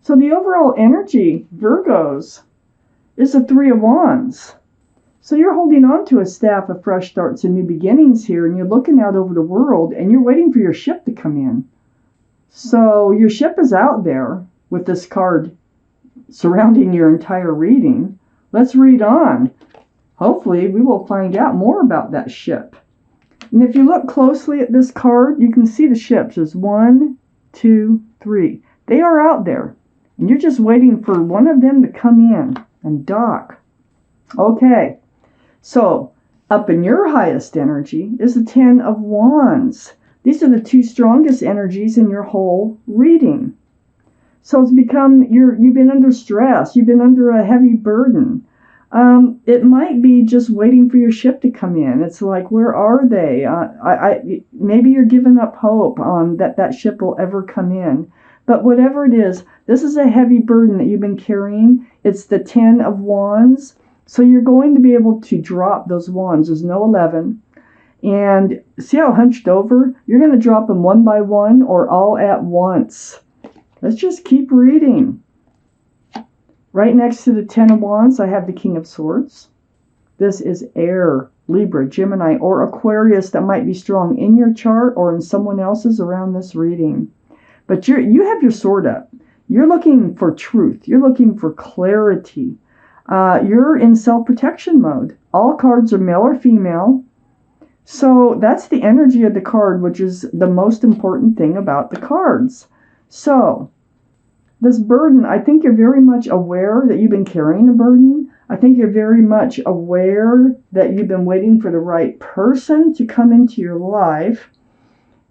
So the overall energy, Virgos, is the Three of Wands. So you're holding on to a staff of fresh starts and new beginnings here, and you're looking out over the world, and you're waiting for your ship to come in. So your ship is out there with this card surrounding your entire reading. Let's read on. Hopefully we will find out more about that ship. And if you look closely at this card, you can see the ships. There's 1, 2, 3. They are out there, and you're just waiting for one of them to come in and dock. Okay, so up in your highest energy is the 10 of Wands. These are the two strongest energies in your whole reading. So it's become, you've been under stress. You've been under a heavy burden. It might be just waiting for your ship to come in. It's like, where are they? Maybe you're giving up hope on that ship will ever come in. But whatever it is, this is a heavy burden that you've been carrying. It's the 10 of Wands. So you're going to be able to drop those wands. There's no 11. And see how hunched over? You're going to drop them one by one or all at once. Let's just keep reading. Right next to the 10 of Wands, I have the King of Swords. This is air, Libra, Gemini, or Aquarius that might be strong in your chart or in someone else's around this reading. But you have your sword up. You're looking for truth. You're looking for clarity. You're in self-protection mode. All cards are male or female. So that's the energy of the card, which is the most important thing about the cards. So this burden, I think you're very much aware that you've been carrying a burden. I think you're very much aware that you've been waiting for the right person to come into your life.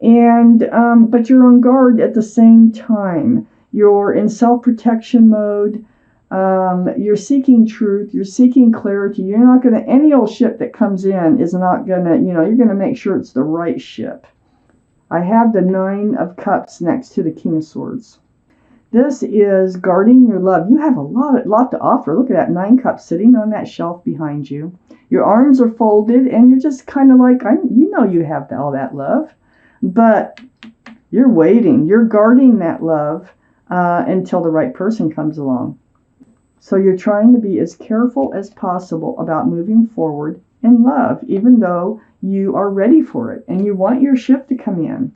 And but you're on guard at the same time. You're in self-protection mode. You're seeking truth. You're seeking clarity. You're not going to, any old ship that comes in is not going to, you're going to make sure it's the right ship. I have the 9 of Cups next to the King of Swords. This is guarding your love. You have a lot to offer. Look at that 9 cups sitting on that shelf behind you. Your arms are folded, and you're just kind of like, you have all that love. But you're waiting. You're guarding that love until the right person comes along. So you're trying to be as careful as possible about moving forward in love, even though you are ready for it and you want your ship to come in.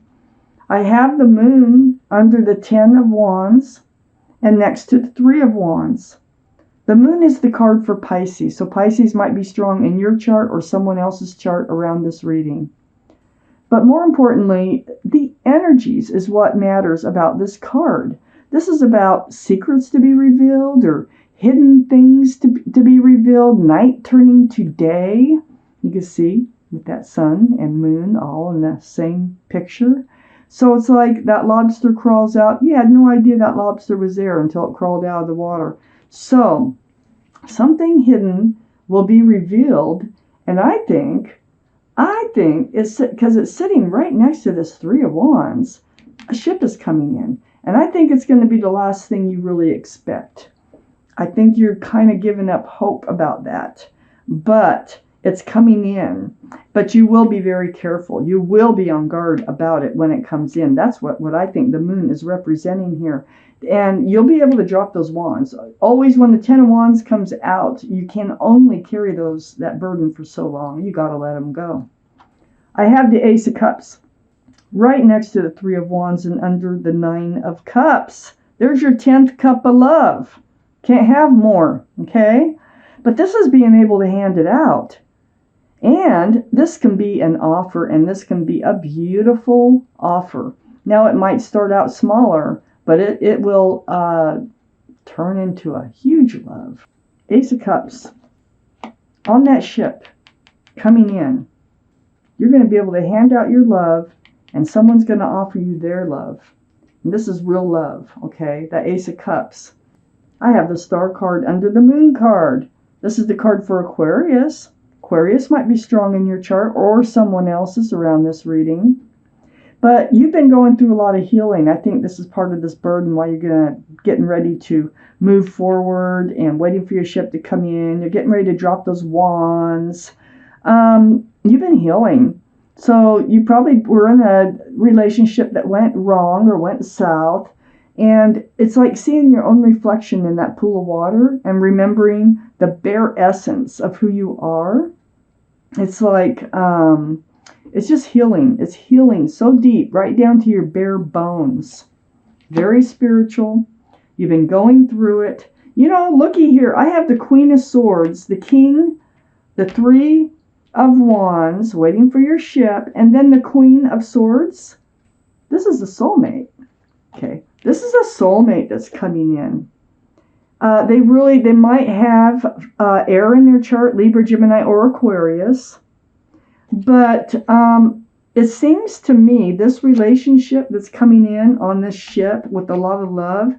I have the Moon under the 10 of Wands and next to the 3 of Wands. The Moon is the card for Pisces, so Pisces might be strong in your chart or someone else's chart around this reading. But more importantly, the energies is what matters about this card. This is about secrets to be revealed or hidden things to be revealed, night turning to day. You can see with that sun and moon all in the same picture. So it's like that lobster crawls out. You had no idea that lobster was there until it crawled out of the water. So something hidden will be revealed, and I think it's because it's sitting right next to this 3 of Wands. A ship is coming in, and I think it's going to be the last thing you really expect. I think you're kind of giving up hope about that, but it's coming in. But you will be very careful. You will be on guard about it when it comes in. That's what I think the Moon is representing here. And you'll be able to drop those wands. Always when the 10 of Wands comes out, you can only carry that burden for so long. You got to let them go. I have the Ace of Cups right next to the 3 of Wands and under the 9 of Cups. There's your 10th cup of love. Can't have more, okay? But this is being able to hand it out. And this can be an offer, and this can be a beautiful offer. Now, it might start out smaller, but it will turn into a huge love. Ace of Cups. On that ship, coming in, you're going to be able to hand out your love, and someone's going to offer you their love. And this is real love, okay? That Ace of Cups. I have the Star card under the Moon card. This is the card for Aquarius. Aquarius might be strong in your chart or someone else's around this reading. But you've been going through a lot of healing. I think this is part of this burden while you're getting ready to move forward and waiting for your ship to come in. You're getting ready to drop those wands. You've been healing. So you probably were in a relationship that went wrong or went south. And it's like seeing your own reflection in that pool of water and remembering the bare essence of who you are. It's like, it's just healing. It's healing so deep, right down to your bare bones. Very spiritual. You've been going through it. You know, looky here. I have the Queen of Swords, the King, the Three of Wands, waiting for your ship, and then the Queen of Swords. This is a soulmate. Okay. This is a soulmate that's coming in. They might have air in their chart, Libra, Gemini, or Aquarius. But it seems to me this relationship that's coming in on this ship with a lot of love,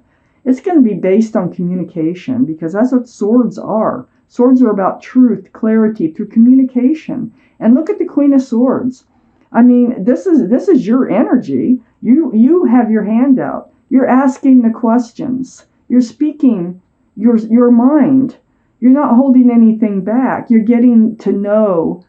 it's going to be based on communication, because that's what swords are. Swords are about truth, clarity, through communication. And look at the Queen of Swords. I mean, this is your energy. You have your hand out. You're asking the questions. You're speaking your mind. You're not holding anything back. You're getting to know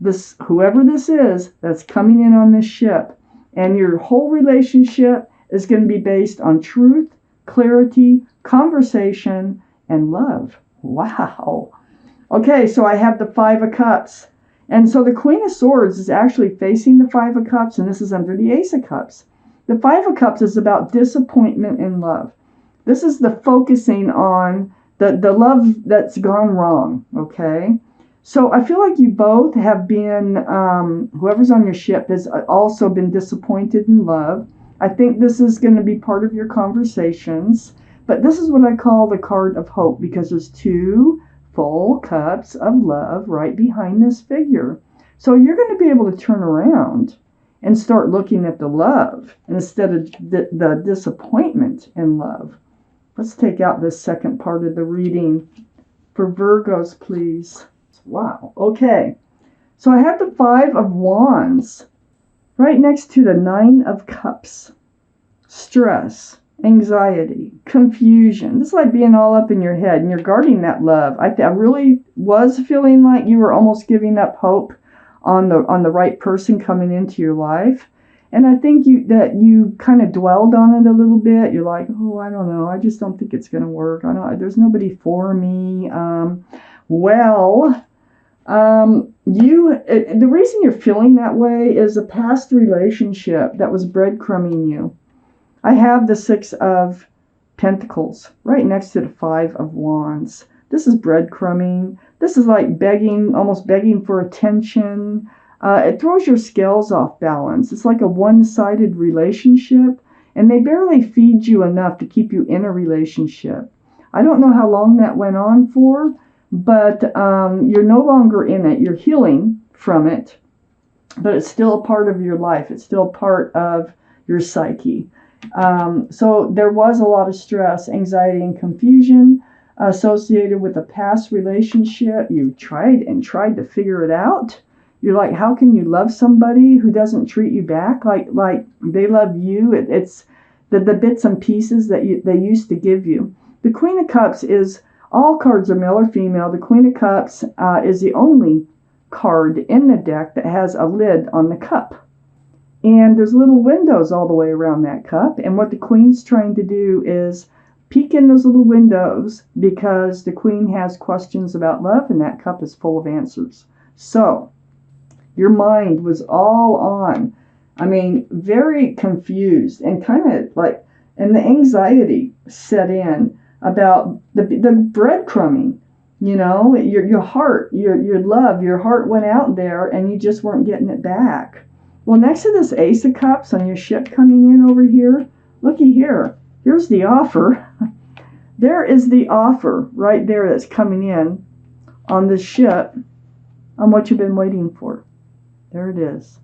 this, whoever this is that's coming in on this ship. And your whole relationship is going to be based on truth, clarity, conversation, and love. Wow. Okay, so I have the Five of Cups. And so the Queen of Swords is actually facing the Five of Cups, and this is under the Ace of Cups. The Five of Cups is about disappointment in love. This is the focusing on the love that's gone wrong, okay? So I feel like you both have been, whoever's on your ship has also been disappointed in love. I think this is going to be part of your conversations. But this is what I call the card of hope, because there's two full cups of love right behind this figure. So you're going to be able to turn around and start looking at the love instead of the disappointment in love. Let's take out this second part of the reading for Virgos, please. Wow. Okay. So I have the Five of Wands right next to the Nine of Cups. Stress, anxiety, confusion. This is like being all up in your head, and you're guarding that love. I really was feeling like you were almost giving up hope on the right person coming into your life. And I think you kind of dwelled on it a little bit. You're like, oh, I don't know. I just don't think it's going to work. There's nobody for me. The reason you're feeling that way is a past relationship that was breadcrumbing you. I have the Six of Pentacles right next to the Five of Wands. This is breadcrumbing. This is like almost begging for attention. It throws your scales off balance. It's like a one-sided relationship, and they barely feed you enough to keep you in a relationship. I don't know how long that went on for, but you're no longer in it. You're healing from it, but it's still a part of your life. It's still part of your psyche. So there was a lot of stress, anxiety, and confusion associated with a past relationship. You tried to figure it out. You're like, how can you love somebody who doesn't treat you back like they love you? It's the bits and pieces that they used to give you. The Queen of Cups is, all cards are male or female. The Queen of Cups is the only card in the deck that has a lid on the cup. And there's little windows all the way around that cup. And what the Queen's trying to do is peek in those little windows, because the Queen has questions about love, and that cup is full of answers. So your mind was all on, very confused, and kind of like, and the anxiety set in about the breadcrumbing. You know, your heart, your love, your heart went out there, and you just weren't getting it back. Well, next to this Ace of Cups on your ship coming in over here, looky here. Here's the offer. There is the offer right there that's coming in on this ship on what you've been waiting for. There it is.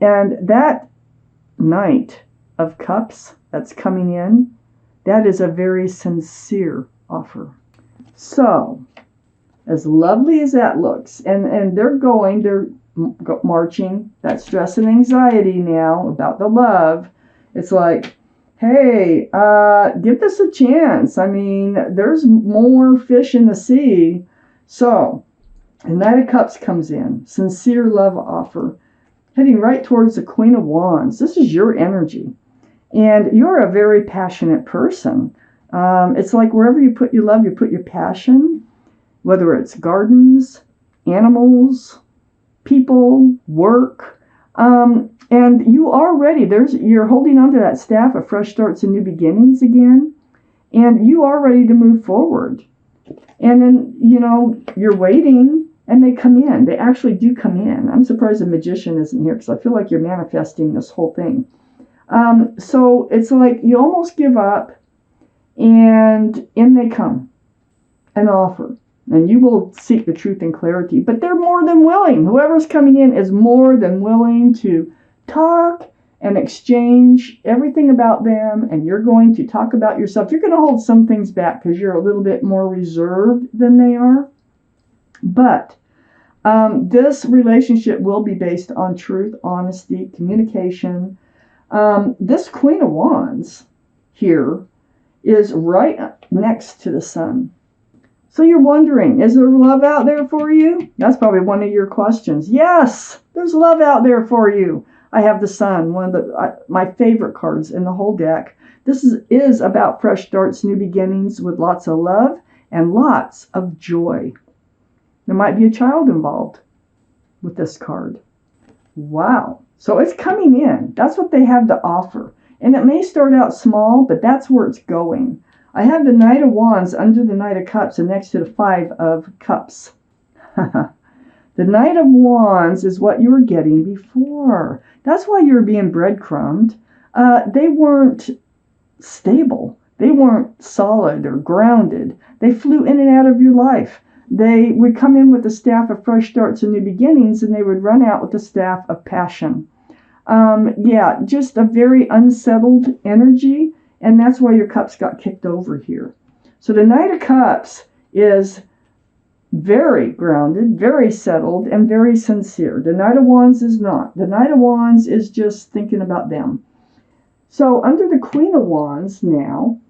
And that Knight of Cups that's coming in, that is a very sincere offer. So, as lovely as that looks, and they're marching that stress and anxiety now about the love. It's like, hey, give this a chance. There's more fish in the sea. So, the Knight of Cups comes in, sincere love offer, heading right towards the Queen of Wands. This is your energy. And you're a very passionate person. It's like wherever you put your love, you put your passion, whether it's gardens, animals, people, work. And you are ready. You're holding on to that staff of fresh starts and new beginnings again. And you are ready to move forward. And then, you're waiting and they come in. They actually do come in. I'm surprised the magician isn't here because I feel like you're manifesting this whole thing. So it's like you almost give up and in they come, an offer. And you will seek the truth and clarity. But they're more than willing. Whoever's coming in is more than willing to talk and exchange everything about them. And you're going to talk about yourself. You're going to hold some things back because you're a little bit more reserved than they are. But this relationship will be based on truth, honesty, communication. This Queen of Wands here is right next to the Sun. So you're wondering, is there love out there for you? That's probably one of your questions. Yes, there's love out there for you. I have the Sun, one of my favorite cards in the whole deck. This is about fresh starts, new beginnings with lots of love and lots of joy. There might be a child involved with this card. Wow. So it's coming in. That's what they have to offer. And it may start out small, but that's where it's going. I have the Knight of Wands under the Knight of Cups and next to the Five of Cups. The Knight of Wands is what you were getting before. That's why you were being breadcrumbed. They weren't stable. They weren't solid or grounded. They flew in and out of your life. They would come in with the staff of fresh starts and new beginnings, and they would run out with the staff of passion. Just a very unsettled energy. And that's why your cups got kicked over here. So the Knight of Cups is very grounded, very settled, and very sincere. The Knight of Wands is not. The Knight of Wands is just thinking about them. So under the Queen of Wands now,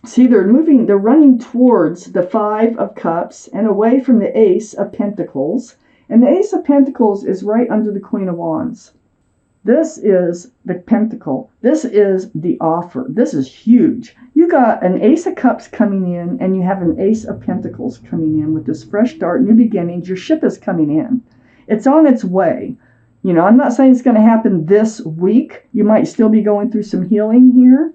see, they're running towards the Five of Cups and away from the Ace of Pentacles. And the Ace of Pentacles is right under the Queen of Wands. This is the pentacle. This is the offer. This is huge. You got an Ace of Cups coming in, and you have an Ace of Pentacles coming in with this fresh start, new beginnings. Your ship is coming in. It's on its way. I'm not saying it's going to happen this week. You might still be going through some healing here.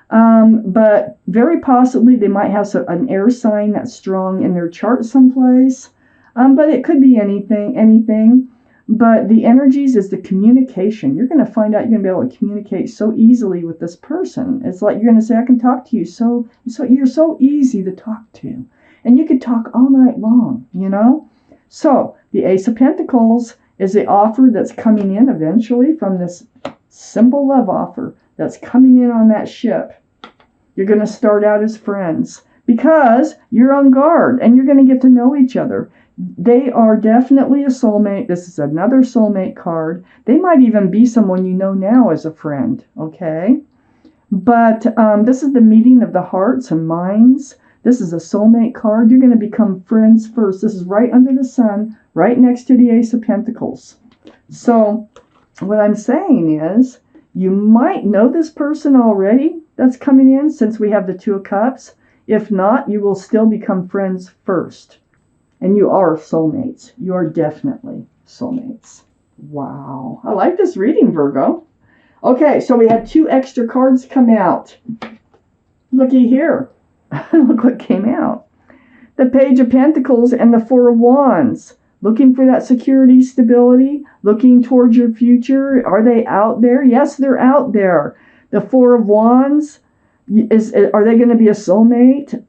But very possibly they might have an air sign that's strong in their chart someplace. But it could be anything. But the energies is the communication. You're going to find out you're going to be able to communicate so easily with this person. It's like you're going to say, I can talk to you. So you're so easy to talk to. And you could talk all night long, So the Ace of Pentacles is the offer that's coming in eventually from this simple love offer that's coming in on that ship. You're going to start out as friends because you're on guard and you're going to get to know each other. They are definitely a soulmate. This is another soulmate card. They might even be someone you know now as a friend, okay? But this is the meeting of the hearts and minds. This is a soulmate card. You're going to become friends first. This is right under the Sun, right next to the Ace of Pentacles. So what I'm saying is you might know this person already that's coming in since we have the Two of Cups. If not, you will still become friends first. And you are soulmates. You are definitely soulmates. Wow. I like this reading, Virgo. Okay, so we had 2 extra cards come out. Looky here. Look what came out. The Page of Pentacles and the Four of Wands. Looking for that security, stability. Looking towards your future. Are they out there? Yes, they're out there. The Four of Wands. Are they going to be a soulmate?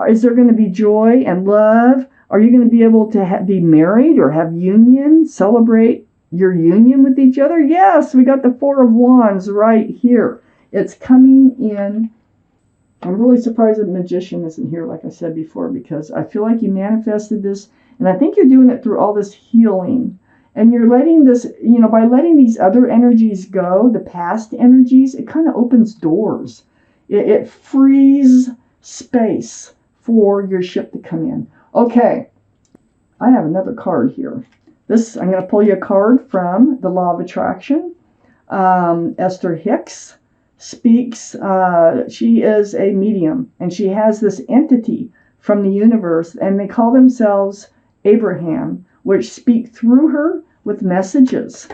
Is there going to be joy and love? Are you going to be able to be married or have union, celebrate your union with each other? Yes, we got the Four of Wands right here. It's coming in. I'm really surprised the magician isn't here, like I said before, because I feel like you manifested this, and I think you're doing it through all this healing. And you're letting this, by letting these other energies go, the past energies, it kind of opens doors. It frees space for your ship to come in. Okay, I have another card here. I'm going to pull you a card from the Law of Attraction. Esther Hicks speaks, she is a medium, and she has this entity from the universe, and they call themselves Abraham, which speak through her with messages.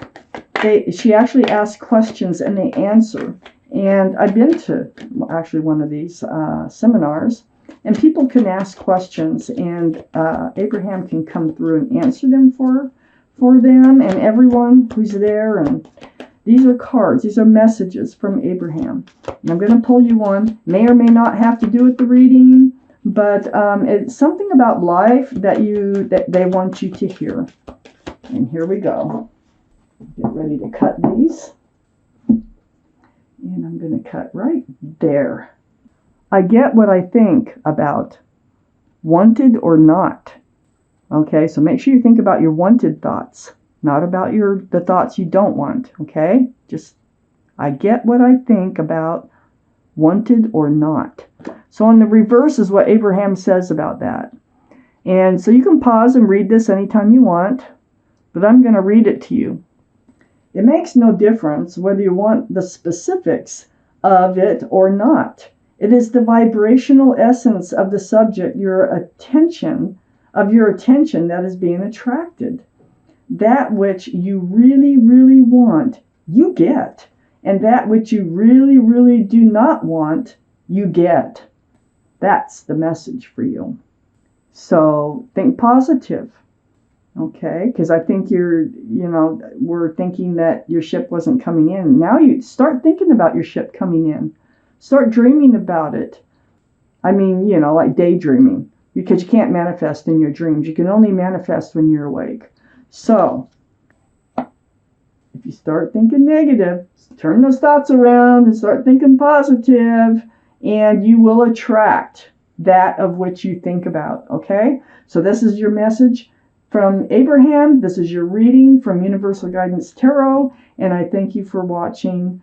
She actually asks questions and they answer. And I've been to actually one of these seminars, and people can ask questions, and Abraham can come through and answer them for them and everyone who's there. And these are cards. These are messages from Abraham. And I'm going to pull you one. May or may not have to do with the reading, but it's something about life that they want you to hear. And here we go. Get ready to cut these. And I'm going to cut right there. I get what I think about wanted or not. Okay, so make sure you think about your wanted thoughts, not about the thoughts you don't want. Okay, just I get what I think about wanted or not. So on the reverse is what Abraham says about that. And so you can pause and read this anytime you want, but I'm going to read it to you. It makes no difference whether you want the specifics of it or not. It is the vibrational essence of the subject, your attention that is being attracted. That which you really, really want, you get. And that which you really, really do not want, you get. That's the message for you. So think positive. Okay, because I think we're thinking that your ship wasn't coming in. Now you start thinking about your ship coming in. Start dreaming about it. I mean, like daydreaming, because you can't manifest in your dreams. You can only manifest when you're awake. So, if you start thinking negative, turn those thoughts around and start thinking positive, and you will attract that of which you think about. Okay, so this is your message from Abraham. This is your reading from Universal Guidance Tarot, and I thank you for watching.